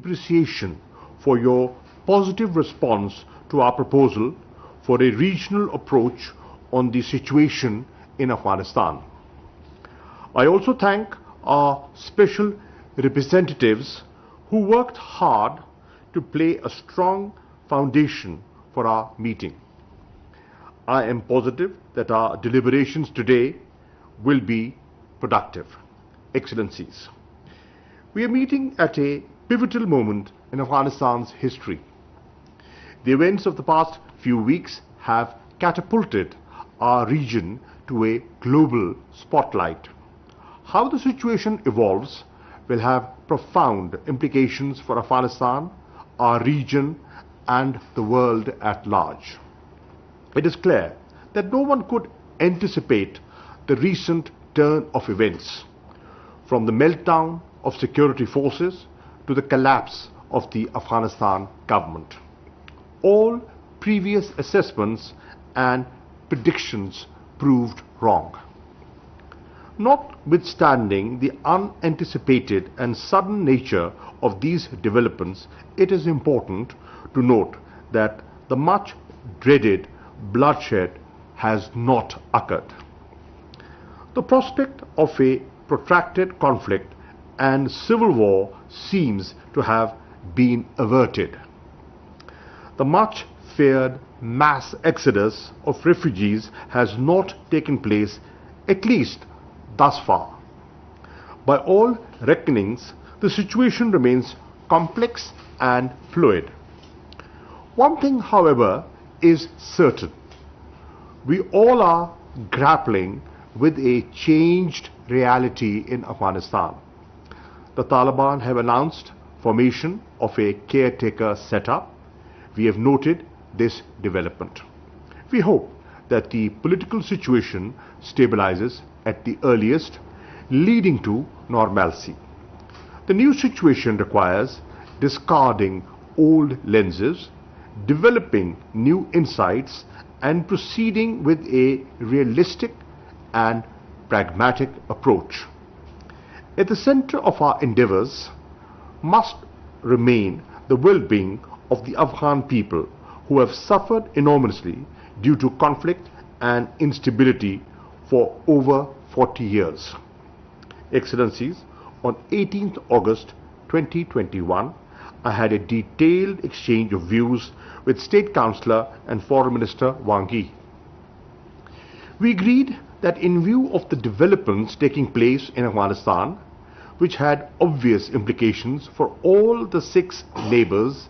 appreciation for your positive response to our proposal for a regional approach on the situation in Afghanistan. I also thank our special representatives who worked hard to lay a strong foundation for our meeting. I am positive that our deliberations today will be productive. Excellencies, we are meeting at a pivotal moment in Afghanistan's history. The events of the past few weeks have catapulted our region to a global spotlight. How the situation evolves will have profound implications for Afghanistan, our region, and the world at large. It is clear that no one could anticipate the recent turn of events, from the meltdown of security forces to the collapse of the Afghanistan government. All previous assessments and predictions proved wrong. Notwithstanding the unanticipated and sudden nature of these developments, it is important to note that the much dreaded bloodshed has not occurred. The prospect of a protracted conflict and civil war seems to have been averted. The much feared mass exodus of refugees has not taken place, at least thus far. By all reckonings, the situation remains complex and fluid. One thing, however, is certain. We all are grappling with a changed reality in Afghanistan. The Taliban have announced formation of a caretaker setup. We have noted this development. We hope that the political situation stabilizes at the earliest, leading to normalcy. The new situation requires discarding old lenses, developing new insights, and proceeding with a realistic and pragmatic approach. At the center of our endeavors must remain the well-being of the Afghan people, who have suffered enormously due to conflict and instability for over 40 years. Excellencies, on 18th August 2021, I had a detailed exchange of views with State Councillor and Foreign Minister Wang Yi. We agreed that in view of the developments taking place in Afghanistan, which had obvious implications for all the 6 neighbors,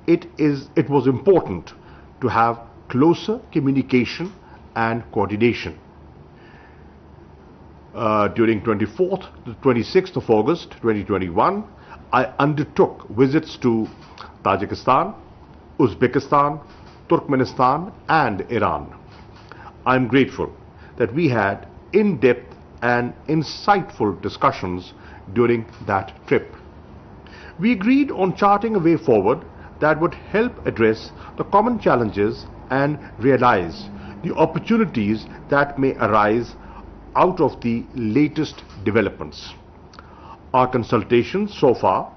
it was important to have closer communication and coordination. During 24th to 26th of August 2021, I undertook visits to Tajikistan, Uzbekistan, Turkmenistan, and Iran. I am grateful that we had in-depth and insightful discussions during that trip. We agreed on charting a way forward that would help address the common challenges and realize the opportunities that may arise out of the latest developments. Our consultations so far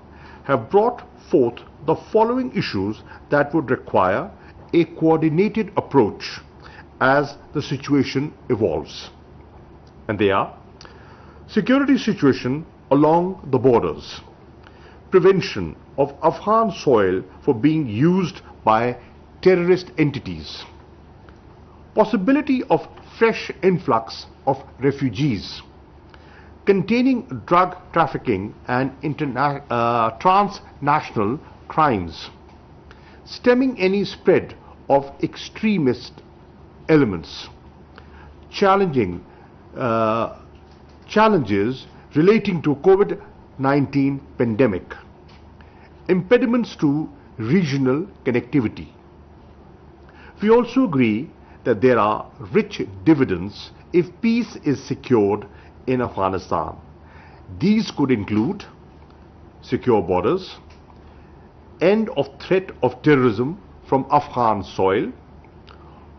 have brought forth the following issues that would require a coordinated approach as the situation evolves. And they are: security situation along the borders, prevention of Afghan soil for being used by terrorist entities, possibility of fresh influx of refugees, containing drug trafficking and transnational crimes, stemming any spread of extremist elements, challenges relating to COVID-19 pandemic, impediments to regional connectivity. We also agree that there are rich dividends if peace is secured in Afghanistan. These could include secure borders, end of threat of terrorism from Afghan soil,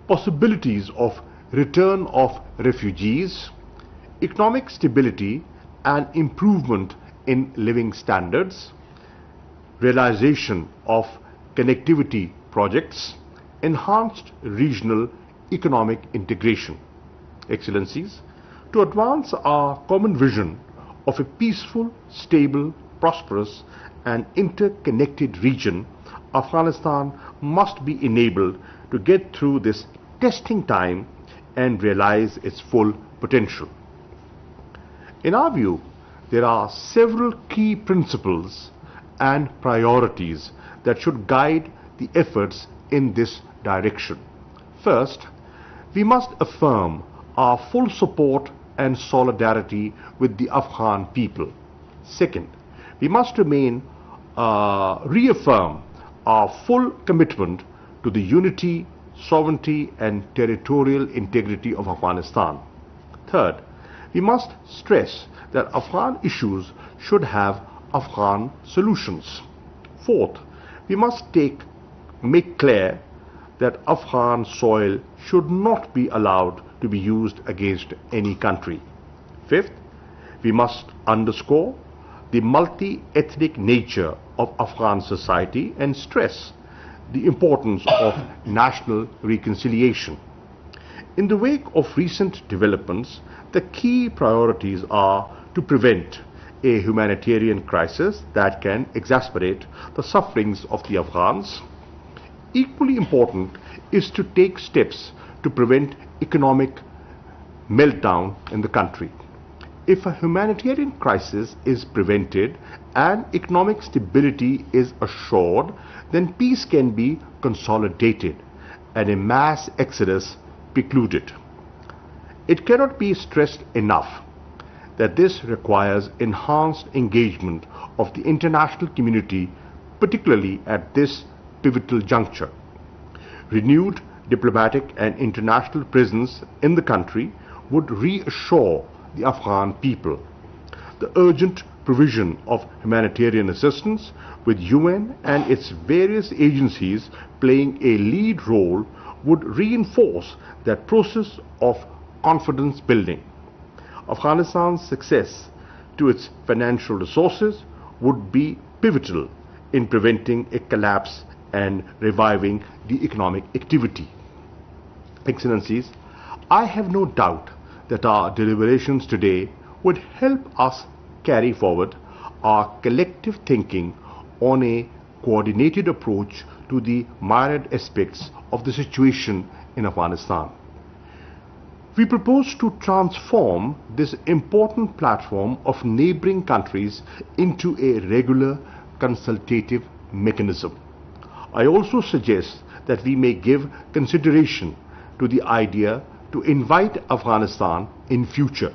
possibilities of return of refugees, economic stability and improvement in living standards, realization of connectivity projects, enhanced regional economic integration. Excellencies, to advance our common vision of a peaceful, stable, prosperous and interconnected region, Afghanistan must be enabled to get through this testing time and realize its full potential. In our view, there are several key principles and priorities that should guide the efforts in this direction. First, we must affirm our full support and solidarity with the Afghan people. Second, we must reaffirm our full commitment to the unity, sovereignty and territorial integrity of Afghanistan. Third, we must stress that Afghan issues should have Afghan solutions. Fourth, we must make clear that Afghan soil should not be allowed to be used against any country. Fifth, we must underscore the multi-ethnic nature of Afghan society and stress the importance of national reconciliation. In the wake of recent developments, the key priorities are to prevent a humanitarian crisis that can exacerbate the sufferings of the Afghans. Equally important is to take steps to prevent economic meltdown in the country. If a humanitarian crisis is prevented and economic stability is assured, then peace can be consolidated and a mass exodus precluded. It cannot be stressed enough that this requires enhanced engagement of the international community, particularly at this pivotal juncture. Renewed diplomatic and international presence in the country would reassure the Afghan people. The urgent provision of humanitarian assistance, with UN and its various agencies playing a lead role, would reinforce that process of confidence building. Afghanistan's success to its financial resources would be pivotal in preventing a collapse and reviving the economic activity. Excellencies, I have no doubt that our deliberations today would help us carry forward our collective thinking on a coordinated approach to the myriad aspects of the situation in Afghanistan. We propose to transform this important platform of neighboring countries into a regular consultative mechanism. I also suggest that we may give consideration to the idea to invite Afghanistan in future.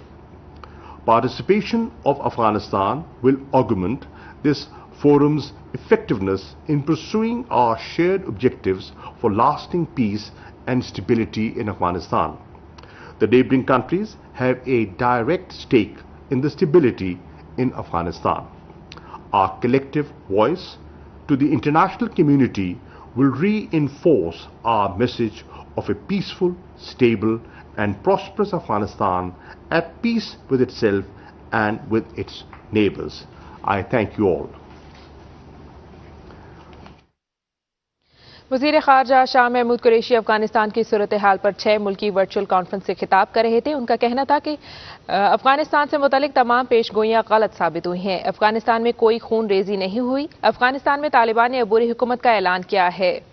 Participation of Afghanistan will augment this forum's effectiveness in pursuing our shared objectives for lasting peace and stability in Afghanistan. The neighboring countries have a direct stake in the stability in Afghanistan. Our collective voice to the international community will reinforce our message of a peaceful, stable and prosperous Afghanistan at peace with itself and with its neighbors. I thank you all. वज़ीर ख़ारजा शाह महमूद कुरैशी अफगानिस्तान की सूरत हाल पर 6 मुल्की virtual conference से खिताब कर रहे थे। उनका कहना था कि अफगानिस्तान से मुतालिक तमाम पेशगोइयां गलत साबित हुई हैं। अफगानिस्तान में कोई खून रेजी नहीं हुई। अफगानिस्तान में तालिबान ने अबूरी हुकूमत का ऐलान किया है।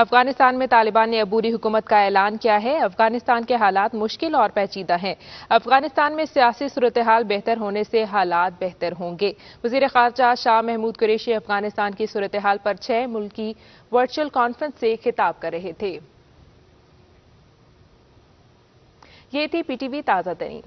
अफगानिस्तान में तालिबान ने अबूरी हुकूमत का ऐलान किया है। अफगानिस्तान के हालात मुश्किल और पेचीदा हैं। अफगानिस्तान में सियासी सूरत हाल बेहतर होने से हालात बेहतर होंगे। वज़ीर ख़ारजा शाह महमूद कुरैशी अफगानिस्तान की सूरत हाल पर 6 मुल्की वर्चुअल कॉन्फ्रेंस से खिताब कर रहे थे। ये थी PTV ताज़ा तरीन।